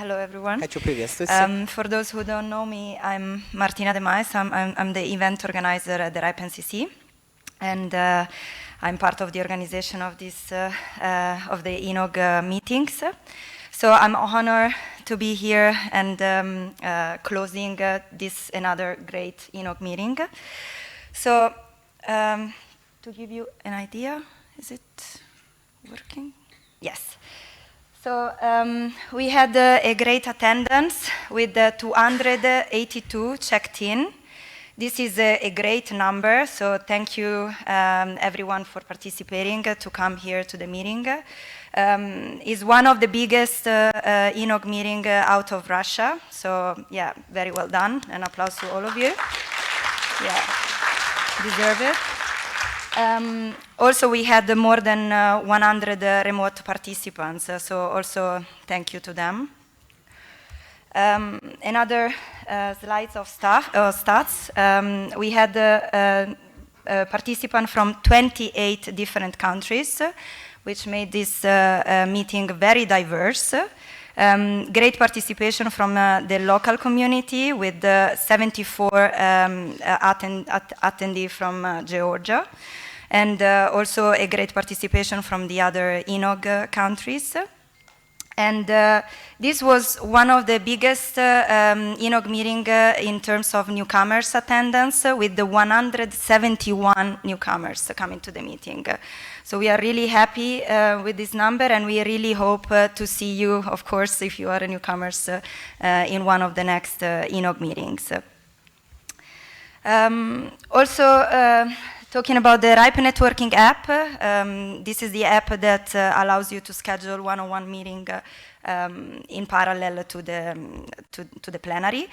Hello, everyone. Хочу приветствовать. For those who don't know me, I'm Martina. I'm the event organizer at the RIPE NCC, and I'm part of the organization of this of the ENOG meetings. So I'm honored to be here and closing this another great ENOG meeting. So to give you an idea, is it working? Yes. So we had a great attendance with 282 checked in. This is a great number, so thank you everyone for participating to come here to the meeting. It's one of the biggest ENOG meeting out of Russia, so yeah, very well done. An applause to all of you. Yeah, deserve it. Also, we had more than 100 remote participants, so also thank you to them. Another slides of stats. We had participants from 28 different countries, which made this meeting very diverse. Great participation from the local community with 74 attendees from Georgia. And also a great participation from the other ENOG countries. And this was one of the biggest ENOG meeting in terms of newcomers attendance, with the 171 newcomers coming to the meeting. So we are really happy with this number, and we really hope to see you, of course, if you are a newcomers, in one of the next ENOG meetings. Also, talking about the RIPE networking app, this is the app that allows you to schedule one-on-one meeting in parallel to the plenary.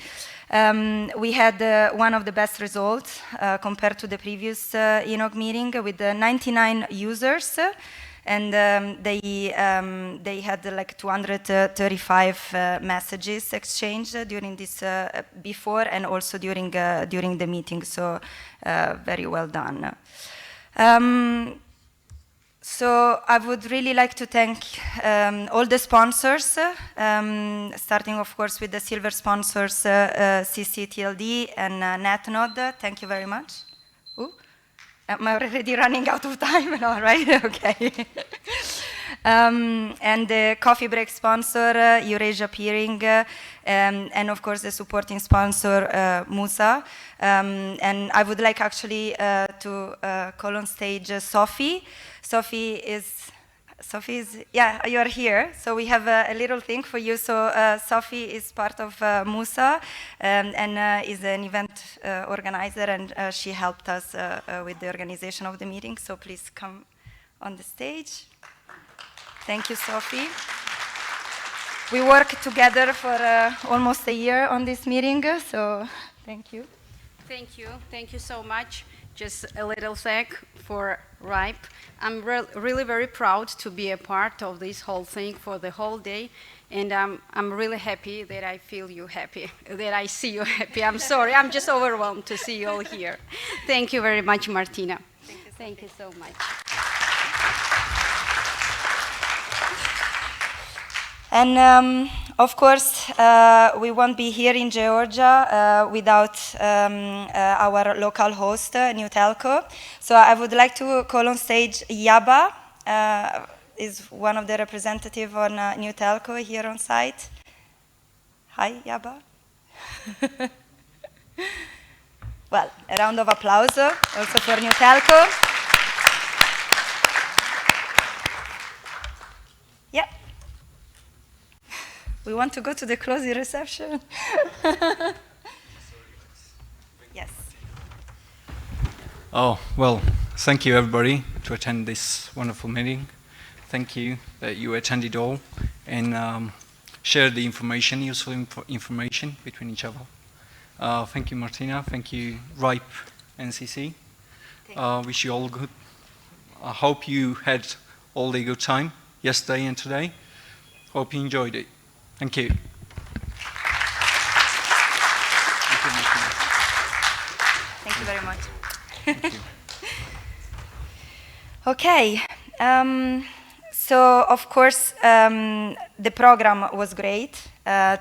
We had one of the best results compared to the previous ENOG meeting with 99 users, and they had like 235 messages exchanged during this before and also during the meeting. So very well done. So I would really like to thank all the sponsors, starting of course with the silver sponsors, CCTLD and NetNode. Thank you very much. Ooh. Am I already running out of time? No, right? Okay. And the coffee break sponsor, Eurasia Peering, and of course the supporting sponsor, Musa. And I would like actually to call on stage Sophie. Sophie is, yeah, you are here. So we have a little thing for you. So Sophie is part of Musa and is an event organizer, and she helped us with the organization of the meeting. So please come on the stage. Thank you, Sophie. We worked together for almost a year on this meeting, so thank you. Thank you. Thank you so much. Just a little thank for RIPE. I'm really very proud to be a part of this whole thing for the whole day, and I'm really happy that I feel you happy, that I see you happy. I'm sorry, I'm just overwhelmed to see you all here. Thank you very much, Martina. Thank you so much. And of course, we won't be here in Georgia without our local host, New Telco. So I would like to call on stage Yaba, is one of the representatives on New Telco here on site. Hi, Yaba. Well, a round of applause also for New Telco. Yeah. We want to go to the closing reception. Yes. Oh, well, thank you everybody to attend this wonderful meeting. Thank you that you attended all and shared the information, useful information between each other. Thank you, Martina. Thank you, RIPE NCC. Wish you all good. I hope you had all the good time yesterday and today. Hope you enjoyed it. Thank you. Thank you very much. Thank you. Okay. So, of course, the program was great.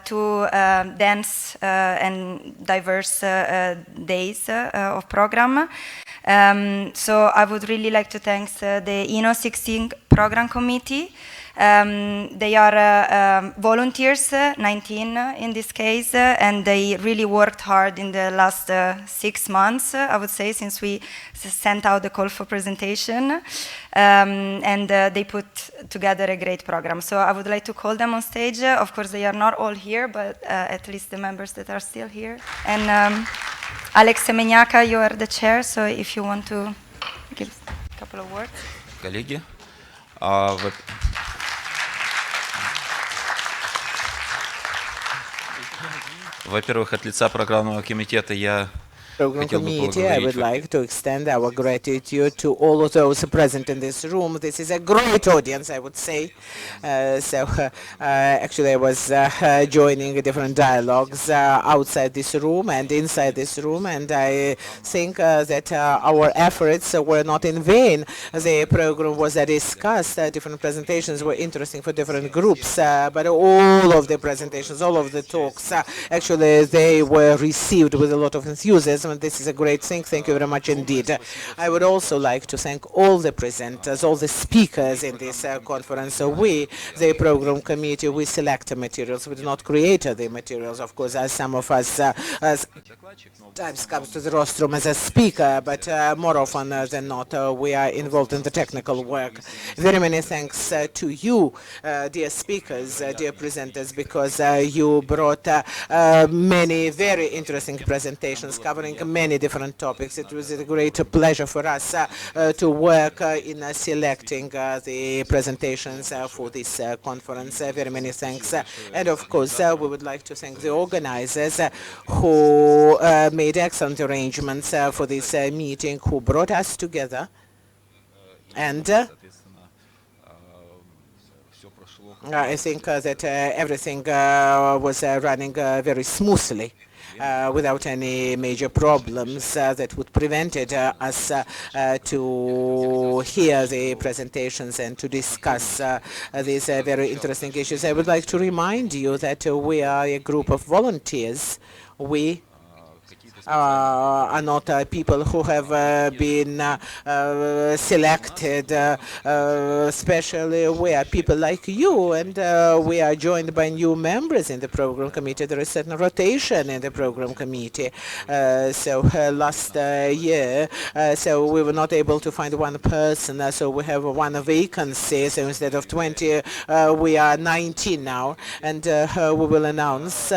two dense and diverse days of program. So I would really like to thank the ENOG 16 Program Committee. They are volunteers, 19 in this case, and they really worked hard in the last 6 months, I would say, since we sent out the call for presentation. And they put together a great program. So I would like to call them on stage. Of course, they are not all here, but at least the members that are still here. And Alex Semeniaka, you are the chair, so if you want to give a couple of words. Коллеги, во-первых, от лица программного комитета я Program Committee, I would like to extend our gratitude to all of those present in this room. This is a great audience, I would say. Actually, I was joining different dialogues outside this room and inside this room, and I think that our efforts were not in vain. The program was discussed. Different presentations were interesting for different groups, but all of the presentations, all of the talks, actually, they were received with a lot of enthusiasm. This is a great thing. Thank you very much indeed. I would also like to thank all the presenters, all the speakers in this conference. We, the program committee, we select the materials. We do not create the materials, of course, as some of us times comes to the rostrum as a speaker, but more often than not, we are involved in the technical work. Very many thanks to you, dear speakers, dear presenters, because you brought many very interesting presentations covering many different topics. It was a great pleasure for us to work in selecting the presentations for this conference. Very many thanks. And of course, we would like to thank the organizers who made excellent arrangements for this meeting, who brought us together. And I think that everything was running very smoothly. Without any major problems that would prevent us to hear the presentations and to discuss these very interesting issues. I would like to remind you that we are a group of volunteers. We are not people who have been selected especially. We are people like you, and we are joined by new members in the program committee. There is certain rotation in the program committee. Last year, so we were not able to find one person, so we have one vacancy. So instead of 20, we are 19 now, and we will announce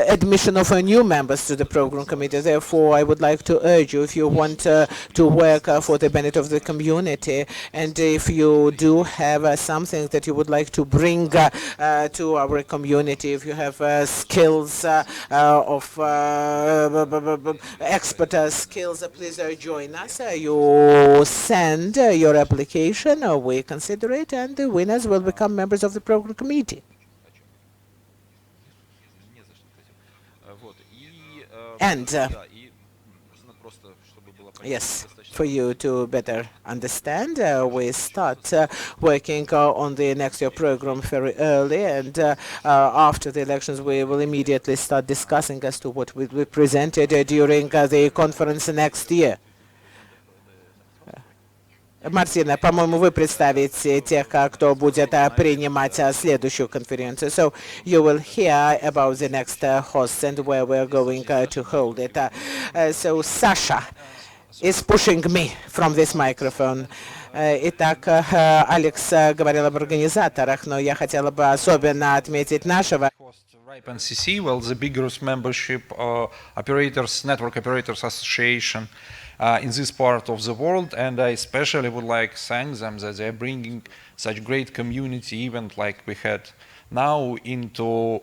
admission of new members to the program committee. Therefore, I would like to urge you, if you want to work for the benefit of the community, and if you do have something that you would like to bring to our community, if you have skills of expert skills, please join us. You send your application, we consider it, and the winners will become members of the program committee. And yes, for you to better understand, we start working on the next year program very early, and after the elections we will immediately start discussing as to what will be presented during the conference next year. Martina, по-моему, вы представите тех, кто будет принимать следующую конференцию. So you will hear about the next hosts and where we are going to hold it. So Sasha is pushing me from this microphone. Итак, Алекс говорил об организаторах, но я хотела бы особенно отметить нашего. NCC, well, the biggest membership operators, network operators association in this part of the world, and I especially would like to thank them that they are bringing such great community event like we had now into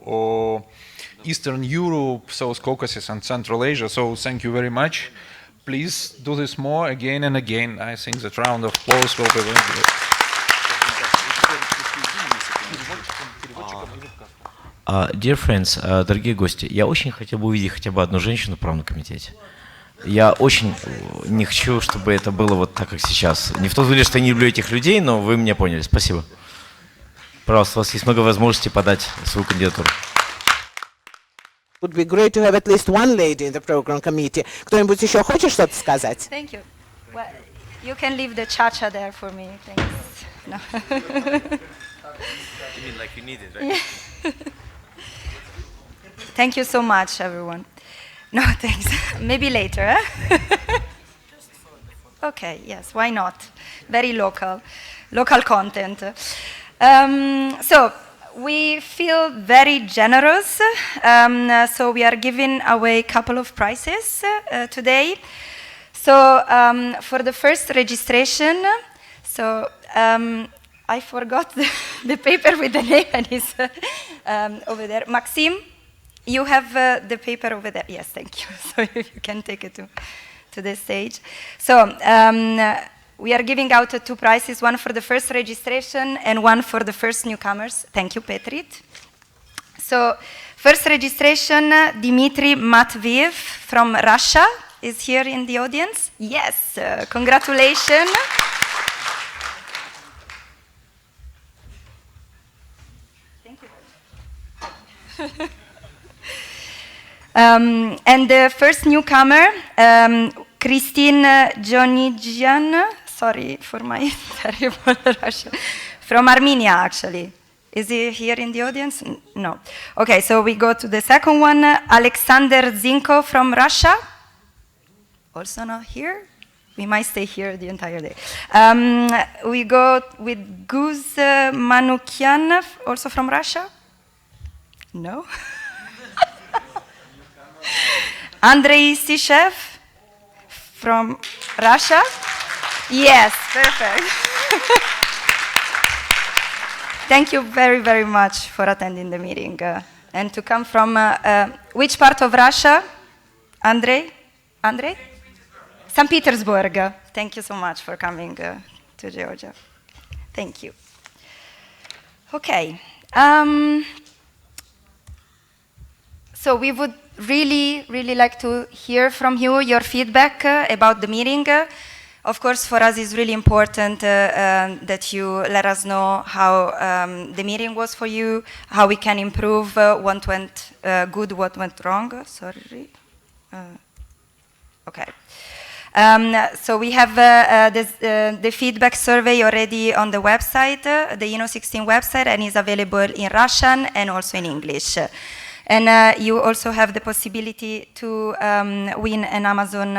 Eastern Europe, South Caucasus and Central Asia. So thank you very much. Please do this more again and again. I think that round of applause will be very good. Dear friends, дорогие гости, я очень хотел бы увидеть хотя бы одну женщину в правном комитете. Я очень не хочу, чтобы это было вот так, как сейчас. Не в том смысле, что я не люблю этих людей, но вы меня поняли. Спасибо. Пожалуйста, у вас есть много возможностей подать свою кандидатуру. Would be great to have at least one lady in the program committee. Кто-нибудь еще хочет что-то сказать? Thank you. Well, you can leave the cha-cha there for me. Thanks. No. You mean like you need it, right? Thank you so much, everyone. No, thanks. Maybe later, eh? Okay, yes, why not? Very local content. So we feel very generous. So we are giving away a couple of prizes today. So for the first registration, so I forgot the paper with the name and it's over there. Maxime, you have the paper over there. Yes, thank you. So you can take it to the stage. So we are giving out two prizes, one for the first registration and one for the first newcomers. Thank you, Petrit. So first registration, Dmitry Matveev from Russia is here in the audience. Yes, congratulations. And the first newcomer, Christine Jonigian, sorry for my terrible Russian, from Armenia actually. Is he here in the audience? No. Okay, so we go to the second one, Alexander Zinko from Russia. Also not here. We might stay here the entire day. We go with Guz Manukyan, also from Russia. No. Andrei Sishev from Russia. Yes, perfect. Thank you very, very much for attending the meeting and to come from which part of Russia? Andrei? Andrei? St. Petersburg. Thank you so much for coming to Georgia. Thank you. Okay. So we would really like to hear from you your feedback about the meeting. Of course, for us it's really important that you let us know how the meeting was for you, how we can improve, what went good, what went wrong. Sorry. Okay. So we have the feedback survey already on the website, the ENOG 16 website, and is available in Russian and also in English. And you also have the possibility to win an Amazon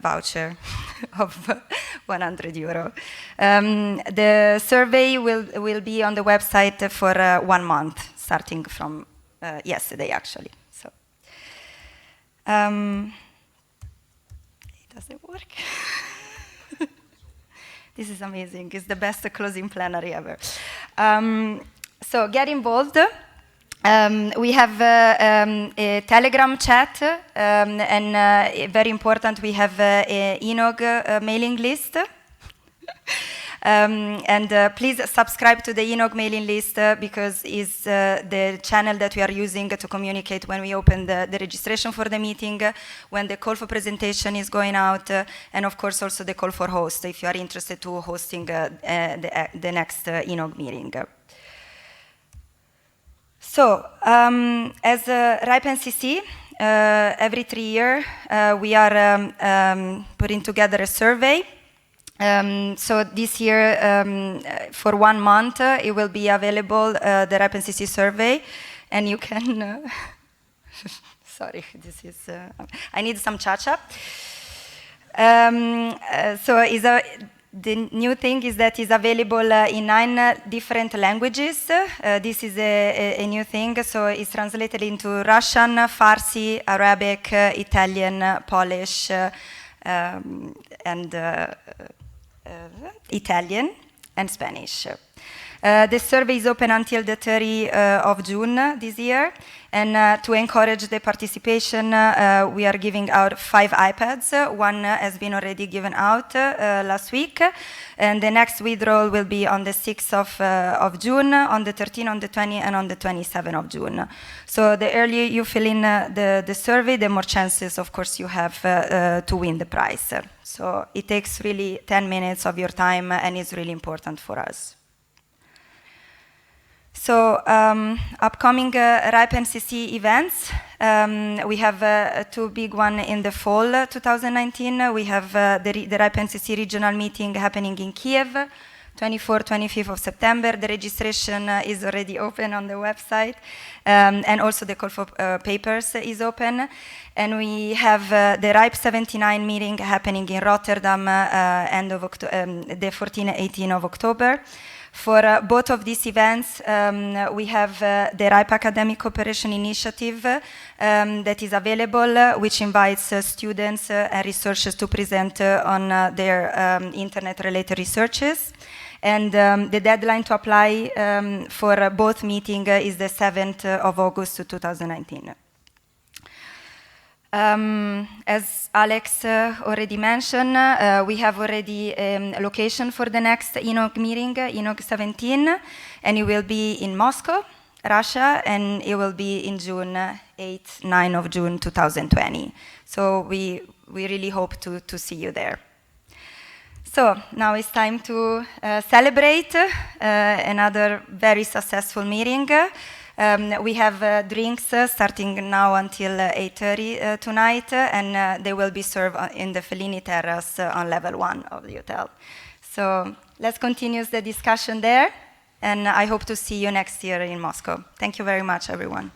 voucher of €100. The survey will be on the website for 1 month, starting from yesterday, actually. So, does it work? This is amazing. It's the best closing plenary ever. So get involved. We have a Telegram chat, and very important, we have a ENOG mailing list. And please subscribe to the ENOG mailing list because it's the channel that we are using to communicate when we open the registration for the meeting, when the call for presentation is going out, and of course also the call for host if you are interested to hosting the next ENOG meeting. So, as RIPE NCC, every 3 years we are putting together a survey. So this year, for 1 month, it will be available, the RIPE NCC survey, and you can, sorry, this is, I need some cha-cha. So the new thing is that it's available in 9 different languages. This is a new thing, so it's translated into Russian, Farsi, Arabic, Italian, Polish, and Italian and Spanish. The survey is open until the 30th of June this year. And to encourage the participation, we are giving out 5 iPads. One has been already given out last week. And the next withdrawal will be on the 6th of June, on the 13th, on the 20th, and on the 27th of June. So the earlier you fill in the survey, the more chances, of course, you have to win the prize. So it takes really 10 minutes of your time, and it's really important for us. So upcoming RIPE NCC events, we have 2 big ones in the fall 2019. We have the RIPE NCC Regional Meeting happening in Kiev, 24th, 25th of September. The registration is already open on the website, and also the call for papers is open. And we have the RIPE 79 meeting happening in Rotterdam end of the 14th and 18th of October. For both of these events, we have the RIPE Academic Cooperation Initiative that is available, which invites students and researchers to present on their internet-related researches. And the deadline to apply for both meetings is the 7th of August 2019. As Alex already mentioned, we have already a location for the next ENOG meeting, ENOG 17, and it will be in Moscow, Russia, and it will be in June, 8th, 9th of June 2020. So we really hope to see you there. So now it's time to celebrate another very successful meeting. We have drinks starting now until 8:30 tonight, and they will be served in the Fellini Terrace on level 1 of the hotel. So let's continue the discussion there, and I hope to see you next year in Moscow. Thank you very much, everyone.